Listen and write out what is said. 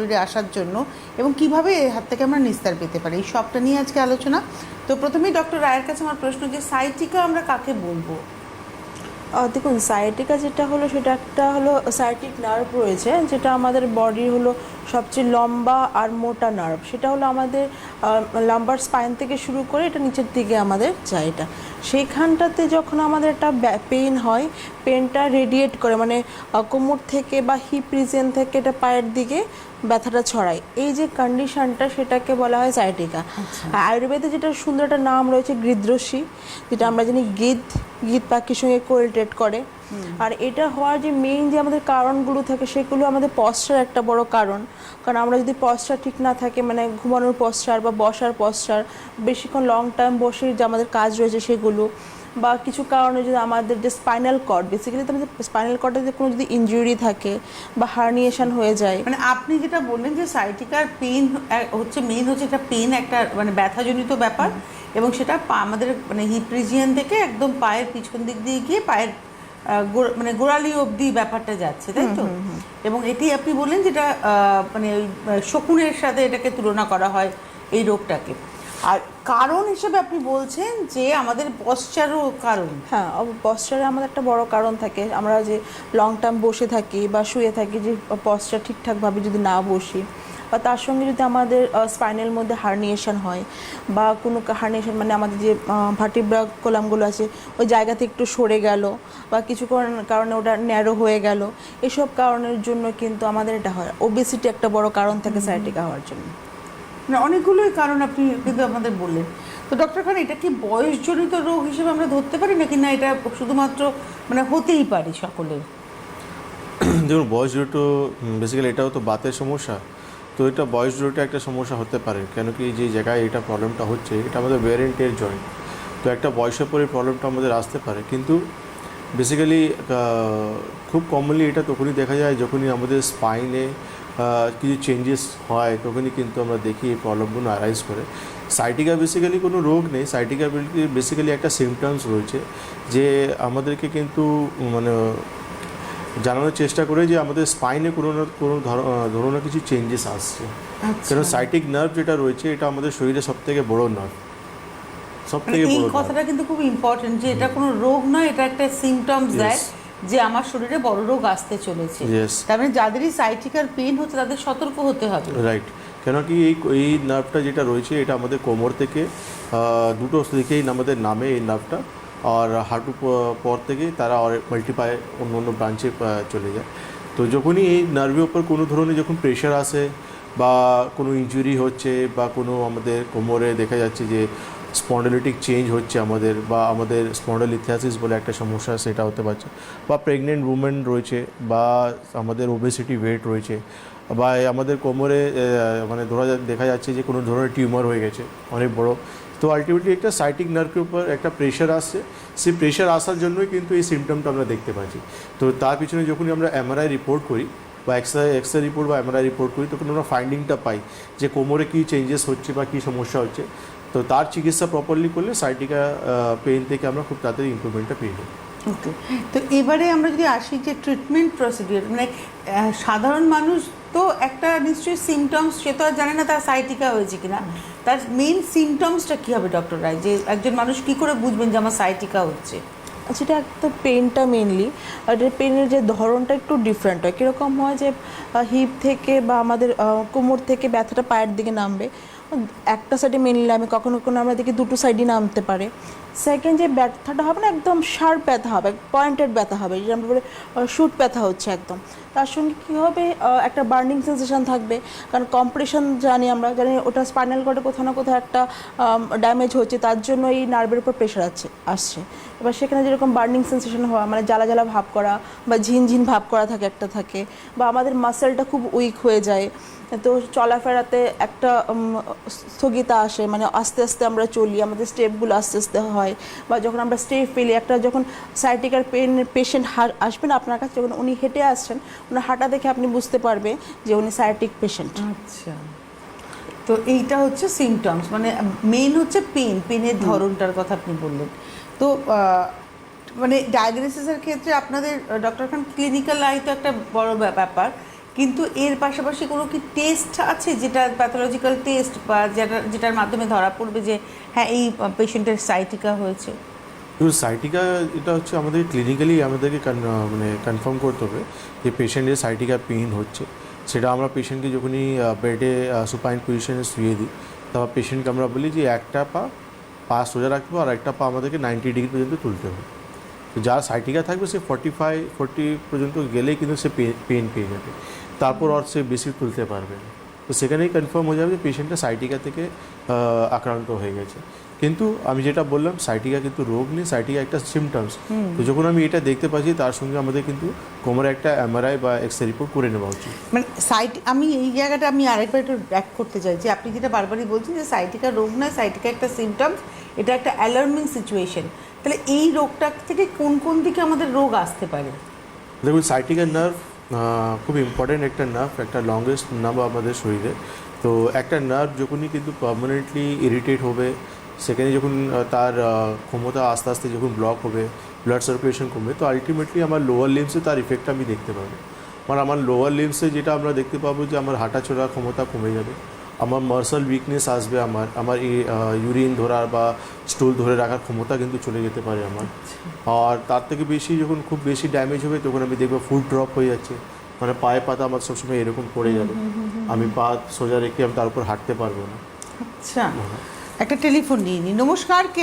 শরীরে আসার জন্য এবং কিভাবে এর হাত থেকে আমরা নিস্তার পেতে পারি, এই সবটা নিয়ে আজকে আলোচনা। তো প্রথমেই ডক্টর রায়ের কাছে আমার প্রশ্ন, যে সাইটিকা আমরা কাকে বলবো? দেখুন, সায়াটিকা যেটা হলো সেটা একটা হলো সায়াটিক নার্ভ রয়েছে, যেটা আমাদের বডির হলো সবচেয়ে লম্বা আর মোটা নার্ভ। সেটা হলো আমাদের লাম্বার স্পাইন থেকে শুরু করে এটা নিচের দিকে আমাদের যায়। এটা সেইখানটাতে যখন আমাদের একটা পেইন হয়, পেনটা রেডিয়েট করে, মানে কোমর থেকে বা হিপ রিজন থেকে এটা পায়ের দিকে ব্যথাটা ছড়ায়। এই যে কন্ডিশনটা, সেটাকে বলা হয় সায়াটিকা। আয়ুর্বেদে যেটা সুন্দর একটা নাম রয়েছে গৃদ্রসী, যেটা আমরা জানি গিদ্ধ পাখির সঙ্গে কোরিলেট করে। আর এটা হওয়ার যে মেইন যে আমাদের কারণগুলো থাকে, সেগুলো আমাদের পশ্চার একটা বড় কারণ। কারণ আমরা যদি পশ্চার ঠিক না থাকে, মানে ঘুমানোর পশ্চার বা বসার পশ্চার, বেশিক্ষণ লং টাইম বসে যে আমাদের কাজ রয়েছে সেগুলো, বা কিছু কারণে যদি আমাদের যে স্পাইনাল কর্ড, বেসিক্যালি তো আমাদের স্পাইনাল কর্ডে যে কোনো যদি ইনজুরি থাকে বা হার্নিয়েশন হয়ে যায়। মানে আপনি যেটা বললেন যে সাইটিকার পেইন হচ্ছে মেইন, হচ্ছে এটা পেইন একটা মানে ব্যথাজনিত ব্যাপার, এবং সেটা আমাদের মানে হিপ রিজিয়ন থেকে একদম পায়ের পিছন দিক দিয়ে গিয়ে পায়ের মানে গোড়ালি অবধি ব্যাপারটা যাচ্ছে, তাই তো? এবং এটি আপনি বললেন যেটা মানে ওই শকুনের সাথে এটাকে তুলনা করা হয় এই রোগটাকে। আর কারণ হিসেবে আপনি বলছেন যে আমাদের পশ্চারও কারণ। হ্যাঁ, পশ্চারে আমাদের একটা বড় কারণ থাকে। আমরা যে লং টার্ম বসে থাকি বা শুয়ে থাকি, যে পশ্চার ঠিকঠাকভাবে যদি না বসি, বা তার সঙ্গে যদি আমাদের স্পাইনের মধ্যে হার্নিয়েশন হয়, বা কোনো হার্নিয়েশন মানে আমাদের যে ভার্টিব্রা কলামগুলো আছে ওই জায়গাতে একটু সরে গেল, বা কিছু কারণে ওটা ন্যারো হয়ে গেল, এসব কারণের জন্য কিন্তু আমাদের এটা হয়। ওবেসিটি একটা বড় কারণ থাকে সায়াটিকা হওয়ার জন্য। মানে অনেকগুলোই কারণ আপনি কিন্তু আমাদের বললেন। তো ডক্টর খান, এটা কি বয়সজনিত রোগ হিসেবে আমরা ধরতে পারি, নাকি না এটা শুধুমাত্র মানে হতেই পারে সকলের? দেখুন, বয়স জড়িত বেসিক্যালি এটাও তো বাতের সমস্যা, তো এটা বয়স জড়িত একটা সমস্যা হতে পারে। কেন কি যে জায়গায় এটা প্রবলেমটা হচ্ছে, এটা আমাদের ওয়ারেন্টের জয়েন্ট, তো একটা বয়সের পরে প্রবলেমটা আমাদের আসতে পারে। কিন্তু বেসিক্যালি খুব কমনলি এটা তখনই দেখা যায় যখনই আমাদের স্পাইনে কিছু চেঞ্জেস হয়, তখনই কিন্তু আমরা দেখি এই প্রবলেমগুলো অ্যারাইজ করে। সাইটিকা বেসিক্যালি কোনো রোগ নেই, সাইটিকা বেসিক্যালি একটা সিমটমস রয়েছে, যে আমাদেরকে কিন্তু মানে জানানোর চেষ্টা করে যে আমাদের স্পাইনে কোনো না কোনো ধরনের কিছু চেঞ্জেস আসছে। কারণ সাইটিক নার্ভ যেটা রয়েছে, এটা আমাদের শরীরে সবথেকে বড় নার্ভ, সবথেকে বড়। এই কথাটা কিন্তু খুব ইম্পর্টেন্ট, যে এটা কোনো রোগ নয়, এটা একটা সিমটমস দেয় যে আমার শরীরে বড় রোগ আসতে চলেছে। তার মানে যাদেরই সাইটিকার পেইন হচ্ছে তাদের সতর্ক হতে হবে। রাইট, কেন কি এই নার্ভটা যেটা রয়েছে, এটা আমাদের কোমর থেকে দুটো দিকেই আমাদের নামে এই নার্ভটা, আর হাঁটু পর থেকে তারা মাল্টিপ্লাই অন্য অন্য ব্রাঞ্চে চলে যায়। তো যখনই এই নার্ভের ওপর কোনো ধরনের যখন প্রেশার আসে, বা কোনো ইনজুরি হচ্ছে, বা কোনো আমাদের কোমরে দেখা যাচ্ছে যে স্পন্ডালিটিক চেঞ্জ হচ্ছে আমাদের, বা আমাদের স্পন্ডালিথিয়াসিস বলে একটা সমস্যা, সেটা হতে পারছে, বা প্রেগনেন্ট উমেন রয়েছে, বা আমাদের ওবেসিটি ওয়েট রয়েছে, বা আমাদের কোমরে মানে দেখা যাচ্ছে যে কোনো ধরনের টিউমার হয়ে গেছে অনেক বড়, তো আলটিমেটলি একটা সাইটিক নার্ভের উপর একটা প্রেশার আসছে। সেই প্রেশার আসার জন্যই কিন্তু এই সিমটমটা আমরা দেখতে পাচ্ছি। তো তার পিছনে যখনই আমরা এমআরআই রিপোর্ট করি, বা এক্সরে রিপোর্ট বা এমআরআই রিপোর্ট করি, তখন আমরা ফাইন্ডিংটা পাই যে কোমরে কী চেঞ্জেস হচ্ছে বা কী সমস্যা হচ্ছে। তো তার চিকিৎসা প্রপারলি করলে সাইটিকা পেইন থেকে আমরা খুব তাড়াতাড়ি ইমপ্রুভমেন্টটা পেয়ে যাই। ওকে, তো এবারে আমরা যদি আসি যে ট্রিটমেন্ট প্রসিডিওর, মানে সাধারণ মানুষ তো একটা নিশ্চয়ই সিমটমস, সে তো আর জানে না তার সাইটিকা হয়েছে কিনা, তার মেইন সিমটমসটা কী হবে ডক্টর রায়? যে একজন মানুষ কী করে বুঝবেন যে আমার সাইটিকা হচ্ছে? সেটা একটা পেনটা মেনলি, আর পেনের যে ধরনটা একটু ডিফারেন্ট হয়। কীরকম হয় যে হিপ থেকে বা আমাদের কোমর থেকে ব্যথাটা পায়ের দিকে নামবে, একটা সাইডে মেনলি নামে, কখনো কখনো আমরা দেখি দুটো সাইডই নামতে পারে। সেকেন্ড যে ব্যথাটা হবে না, একদম শার্প ব্যথা হবে, পয়েন্টেড ব্যথা হবে, যেটা আমরা বলে শুট ব্যথা হচ্ছে একদম। তার সঙ্গে কী হবে, একটা বার্নিং সেন্সেশন থাকবে, কারণ কম্প্রেশন জানি ওটা স্পাইনাল কর্ডে কোথাও না কোথাও একটা ড্যামেজ হচ্ছে, তার জন্য এই নার্ভের উপর প্রেশার আসছে। এবার সেখানে যেরকম বার্নিং সেন্সেশন হওয়া, মানে জ্বালা জ্বালা ভাব করা বা ঝিনঝিন ভাব করা থাকে, বা আমাদের মাসেলটা খুব উইক হয়ে যায়, তো চলাফেরাতে একটা স্থগিতা আসে, মানে আস্তে আস্তে আমরা চলি, আমাদের স্টেপগুলো আস্তে আস্তে হয়, বা যখন আমরা স্টেপ ফেলি, একটা যখন সাইটিকার পেশেন্ট আসবেন আপনার কাছে, যখন উনি হেঁটে আসছেন, ওনার হাঁটা দেখে আপনি বুঝতে পারবে যে উনি সাইটিক পেশেন্ট। আচ্ছা, তো এইটা হচ্ছে সিমটমস, মানে মেইন হচ্ছে পেনের ধরনটার কথা আপনি বললেন। তো মানে ডায়াগনোসিসের ক্ষেত্রে আপনাদের ডক্টর খান ক্লিনিক্যাল আই তো একটা বড় ব্যাপার, কিন্তু এর পাশাপাশি কোনো কি টেস্ট আছে, যেটা প্যাথোলজিক্যাল টেস্ট বা যেটার মাধ্যমে ধরা পড়বে যে হ্যাঁ এই পেশেন্টের সাইটিকা হয়েছে? কিন্তু সাইটিকা এটা হচ্ছে আমাদের ক্লিনিক্যালি আমাদেরকে মানে কনফার্ম করতে হবে যে পেশেন্টের সাইটিকা পেইন হচ্ছে। সেটা আমরা পেশেন্টকে যখনই বেডে সুপাইন পজিশনে শুয়ে দিই, তারপর পেশেন্টকে আমরা বলি যে একটা পা সোজা রাখতে হবে আর একটা পা আমাদেরকে 90 ডিগ্রি পর্যন্ত তুলতে হবে। তো যার সাইটিকা থাকবে সে 40 পর্যন্ত গেলেই কিন্তু সে পেন পেয়ে যাবে, তারপর আর সে বেশি তুলতে পারবে না। তো সেখানেই কনফার্ম হয়ে যাবে যে পেশেন্টটা সাইটিকা থেকে আক্রান্ত হয়ে গেছে। কিন্তু আমি যেটা বললাম, সাইটিকা কিন্তু রোগ নেই, সাইটিকা একটা সিমটমস। তো যখন আমি এটা দেখতে পাচ্ছি, তার সঙ্গে আমাদের কিন্তু কোমরে একটা এমআরআই বা এক্সরে রিপোর্ট করে নেওয়া উচিত। মানে আমি এই জায়গাটা আমি আরেকবার একটু ব্যাক করতে চাই যে আপনি যেটা বারবারই বলছেন যে সাইটিকা রোগ নয়, সাইটিকা একটা সিমটমস, এটা একটা অ্যালার্মিং সিচুয়েশন। তাহলে এই রোগটা থেকে কোন কোন দিকে আমাদের রোগ আসতে পারে? দেখুন, সাইটিকা নার্ভ খুব ইম্পর্টেন্ট একটা নার্ভ, একটা লংগেস্ট নার্ভ আমাদের শরীরে। তো একটা নার্ভ যখনই কিন্তু পার্মানেন্টলি ইরিটেট হবে, সেখানে যখন তার ক্ষমতা আস্তে আস্তে যখন ব্লক হবে, ব্লাড সার্কুলেশন কমবে, তো আলটিমেটলি আমার লোয়ার লিম্সে তার ইফেক্ট আমি দেখতে পাবো। মানে আমার লোয়ার লিম্সে যেটা আমরা দেখতে পাবো যে আমার হাঁটাচলা ক্ষমতা কমে যাবে, আমার মার্সাল উইকনেস আসবে, আমার ইউরিন ধরার বা স্টুল ধরে রাখার ক্ষমতা কিন্তু চলে যেতে পারে আমার। আর তার থেকে বেশি যখন খুব বেশি ড্যামেজ হবে, তখন আমি দেখবো ফুট ড্রপ হয়ে যাচ্ছে, মানে পায়ে পাতা আমার সবসময় এরকম পড়ে যাবে, আমি পা সোজা রেখে আমি তার উপর হাঁটতে পারবো না। আচ্ছা, একটা টেলিফোন নিয়ে নিই। নমস্কার, কে